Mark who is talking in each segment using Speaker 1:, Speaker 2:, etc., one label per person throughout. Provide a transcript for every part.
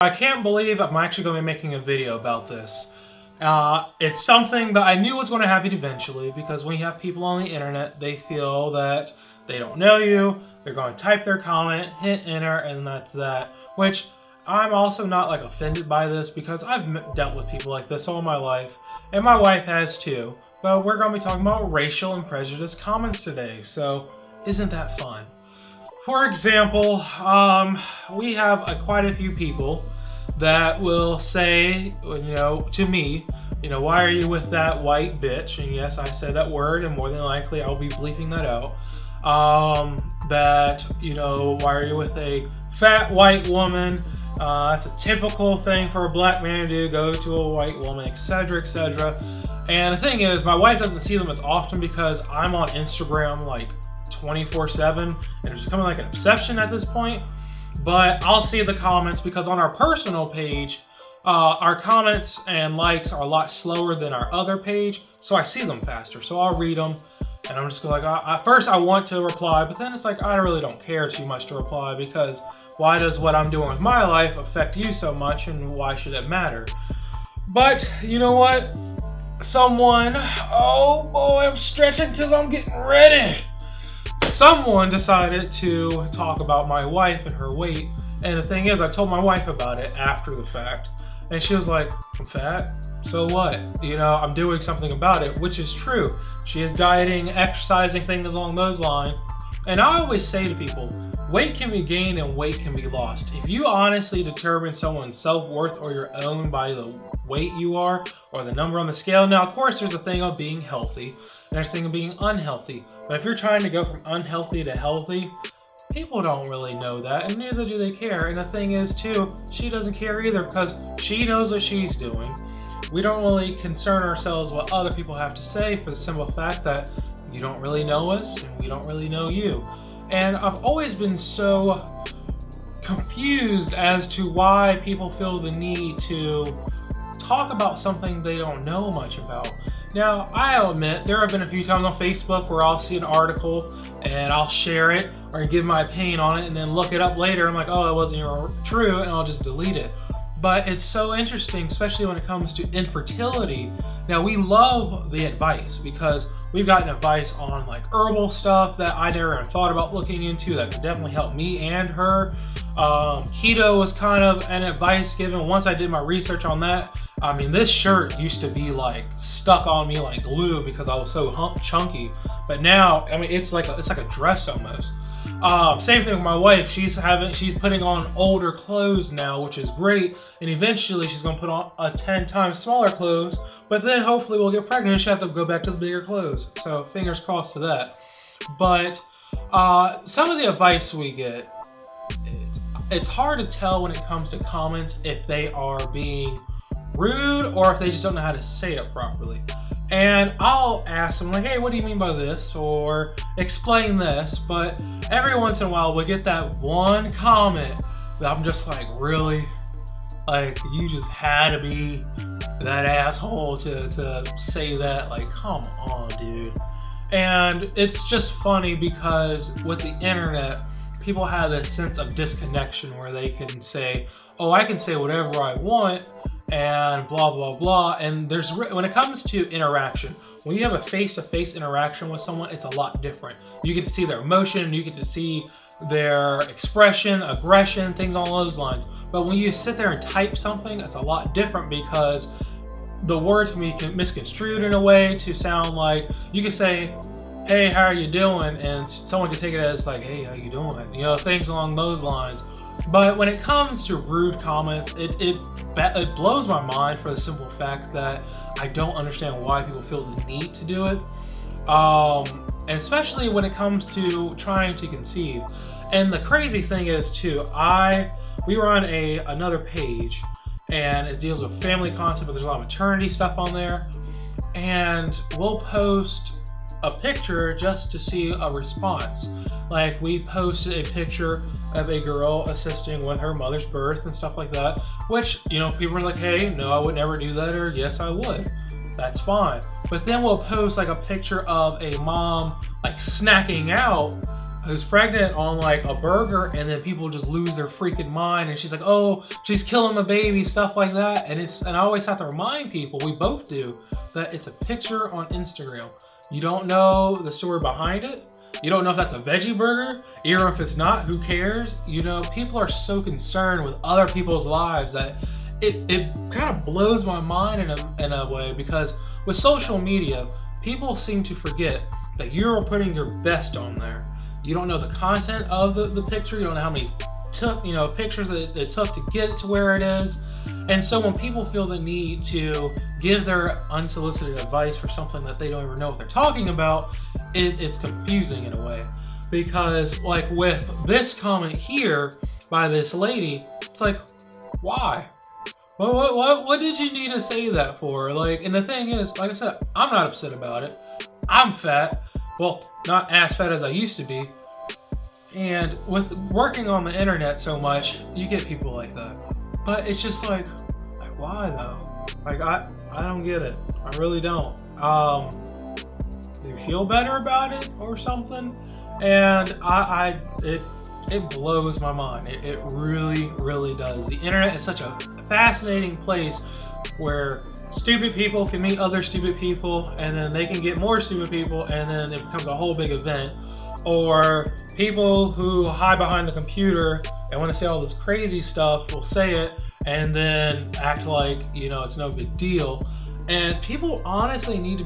Speaker 1: I can't believe I'm actually going to be making a video about this. It's something that I knew was going to happen eventually, because when you have people on the internet, they feel that they don't know you, they're going to type their comment, hit enter, and that's that. Which, I'm also not like offended by this, because I've dealt with people like this all my life, and my wife has too. But we're going to be talking about racial and prejudice comments today, so isn't that fun? For example, we have quite a few people that will say, to me, why are you with that white bitch? And yes, I said that word, and more than likely I'll be bleeping that out. Why are you with a fat white woman? That's a typical thing for a black man to do, go to a white woman, etc., etc. And the thing is, my wife doesn't see them as often because I'm on Instagram like 24/7, and it's becoming like an obsession at this point. But I'll see the comments because on our personal page, our comments and likes are a lot slower than our other page, so I see them faster. So I'll read them, and I'm just like, at first I want to reply, but then it's like I really don't care too much to reply, because why does what I'm doing with my life affect you so much, and why should it matter? But you know what? Oh boy, I'm stretching because I'm getting ready. Someone decided to talk about my wife and her weight, and the thing is, I told my wife about it after the fact, and she was like, I'm fat, so what? I'm doing something about it, which is true. She is dieting, exercising, things along those lines. And I always say to people, weight can be gained and weight can be lost. If you honestly determine someone's self-worth or your own by the weight you are or the number on the scale, now of course there's a thing of being healthy and there's a thing of being unhealthy. But if you're trying to go from unhealthy to healthy, people don't really know that, and neither do they care. And the thing is too, she doesn't care either, because she knows what she's doing. We don't really concern ourselves what other people have to say, for the simple fact that you don't really know us and we don't really know you. And I've always been so confused as to why people feel the need to talk about something they don't know much about. Now, I'll admit, there have been a few times on Facebook where I'll see an article and I'll share it or give my opinion on it, and then look it up later. I'm like, oh, that wasn't even true, and I'll just delete it. But it's so interesting, especially when it comes to infertility. Now, we love the advice because we've gotten advice on like herbal stuff that I never even thought about looking into that could definitely help me and her. Keto was kind of an advice given. Once I did my research on that, I mean, this shirt used to be like stuck on me like glue because I was so chunky. But now, I mean, it's like a dress almost. Same thing with my wife. She's putting on older clothes now, which is great, and eventually she's gonna put on a 10 times smaller clothes, but then hopefully we'll get pregnant and she'll have to go back to the bigger clothes. So fingers crossed to that. But some of the advice we get, it's hard to tell when it comes to comments if they are being rude or if they just don't know how to say it properly. And I'll ask them like, hey, what do you mean by this? Or explain this. But every once in a while we'll get that one comment that I'm just like, really? Like, you just had to be that asshole to say that? Like, come on, dude. And it's just funny because with the internet, people have this sense of disconnection where they can say, oh, I can say whatever I want and blah blah blah. And when it comes to interaction, when you have a face-to-face interaction with someone, it's a lot different. You get to see their emotion, you get to see their expression, aggression, things along those lines. But when you sit there and type something, it's a lot different because the words can be misconstrued in a way to sound like, you could say, hey, how are you doing? And someone could take it as like, hey, how you doing? Things along those lines. But when it comes to rude comments, it blows my mind for the simple fact that I don't understand why people feel the need to do it. And especially when it comes to trying to conceive. And the crazy thing is too, we run another page, and it deals with family content, but there's a lot of maternity stuff on there. And we'll post a picture just to see a response. Like, we posted a picture of a girl assisting with her mother's birth and stuff like that, which, people are like, hey, no, I would never do that, or yes, I would. That's fine. But then we'll post like a picture of a mom like snacking out who's pregnant on like a burger, and then people just lose their freaking mind, and she's like, oh, she's killing the baby, stuff like that. And I always have to remind people, we both do, that it's a picture on Instagram. You don't know the story behind it. You don't know if that's a veggie burger, even if it's not, who cares? You know, people are so concerned with other people's lives that it kind of blows my mind in a way, because with social media, people seem to forget that you're putting your best on there. You don't know the content of the picture. You don't know how many pictures it took to get it to where it is. And so when people feel the need to give their unsolicited advice for something that they don't even know what they're talking about, it's confusing in a way. Because like with this comment here by this lady, it's like, why? What did you need to say that for? Like, and the thing is, like I said, I'm not upset about it. I'm fat. Well, not as fat as I used to be. And with working on the internet so much, you get people like that. But it's just like why though? Like I don't get it. I really don't. Do you feel better about it or something? And it blows my mind. It really, really does. The internet is such a fascinating place where stupid people can meet other stupid people, and then they can get more stupid people, and then it becomes a whole big event. Or people who hide behind the computer and want to say all this crazy stuff will say it and then act like, you know, it's no big deal. And people honestly need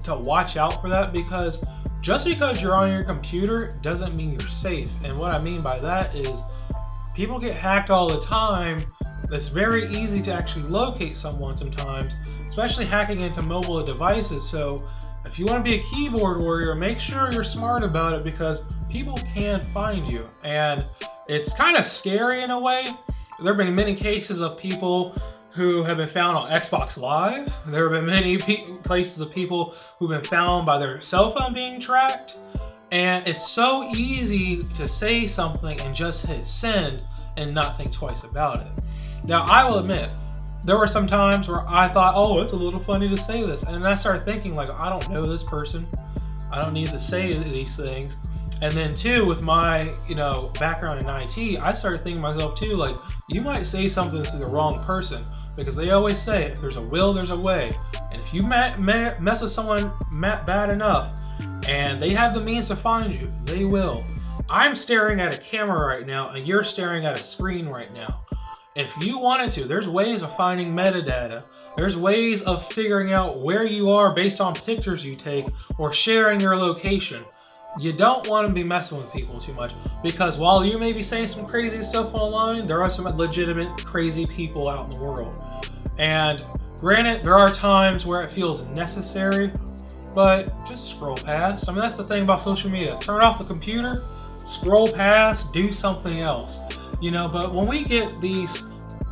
Speaker 1: to watch out for that, because just because you're on your computer doesn't mean you're safe. And what I mean by that is people get hacked all the time. It's very easy to actually locate someone sometimes, especially hacking into mobile devices. So if you want to be a keyboard warrior, make sure you're smart about it, because people can find you. And it's kind of scary in a way. There have been many cases of people who have been found on Xbox Live. There have been many places of people who've been found by their cell phone being tracked. And it's so easy to say something and just hit send and not think twice about it. Now, I will admit, there were some times where I thought, oh, it's a little funny to say this. And I started thinking, like, I don't know this person. I don't need to say these things. And then too, with my, background in IT, I started thinking to myself too, like, you might say something to the wrong person, because they always say, if there's a will, there's a way. And if you mess with someone bad enough, and they have the means to find you, they will. I'm staring at a camera right now, and you're staring at a screen right now. If you wanted to, there's ways of finding metadata. There's ways of figuring out where you are based on pictures you take or sharing your location. You don't want to be messing with people too much, because while you may be saying some crazy stuff online, there are some legitimate crazy people out in the world. And granted, there are times where it feels necessary, but just scroll past. I mean, that's the thing about social media. Turn off the computer, scroll past, do something else. But when we get these,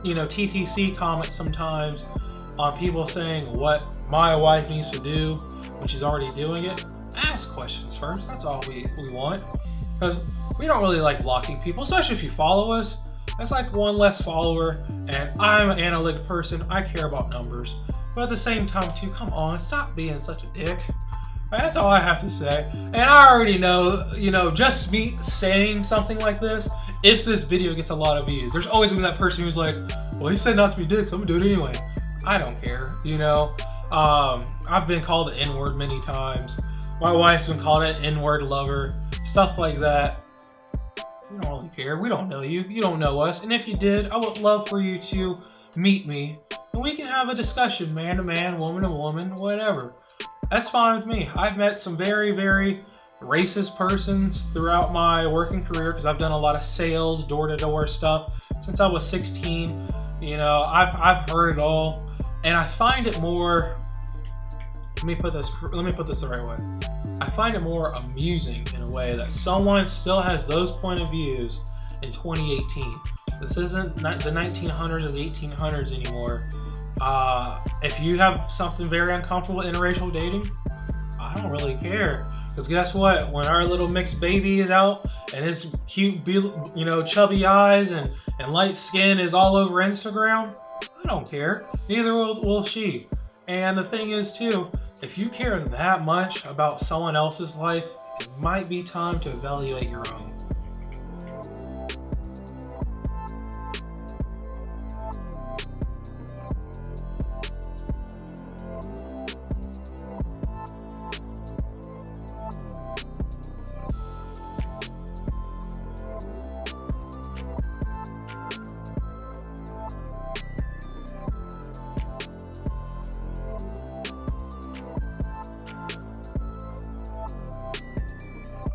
Speaker 1: TTC comments sometimes on people saying what my wife needs to do when she's already doing it, ask questions first. That's all we want. Because we don't really like blocking people, especially if you follow us. That's like one less follower, and I'm an analytic person. I care about numbers. But at the same time, too, come on, stop being such a dick. That's all I have to say. And I already know, just me saying something like this, if this video gets a lot of views, there's always gonna be that person who's like, well, he said not to be dicks, I'm gonna do it anyway. I don't care, I've been called the N-word many times. My wife's been called an N-word lover, stuff like that. We don't really care. We don't know you. You don't know us. And if you did, I would love for you to meet me, and we can have a discussion, man to man, woman to woman, whatever. That's fine with me. I've met some very, very racist persons throughout my working career, because I've done a lot of sales, door-to-door stuff since I was 16. I've heard it all, and I find it more. Let me put this the right way. I find it more amusing in a way that someone still has those point of views in 2018. This isn't the 1900s or the 1800s anymore. If you have something very uncomfortable in interracial dating, I don't really care. Because guess what? When our little mixed baby is out and his cute, chubby eyes and light skin is all over Instagram, I don't care. Neither will she. And the thing is too, if you care that much about someone else's life, It might be time to evaluate your own.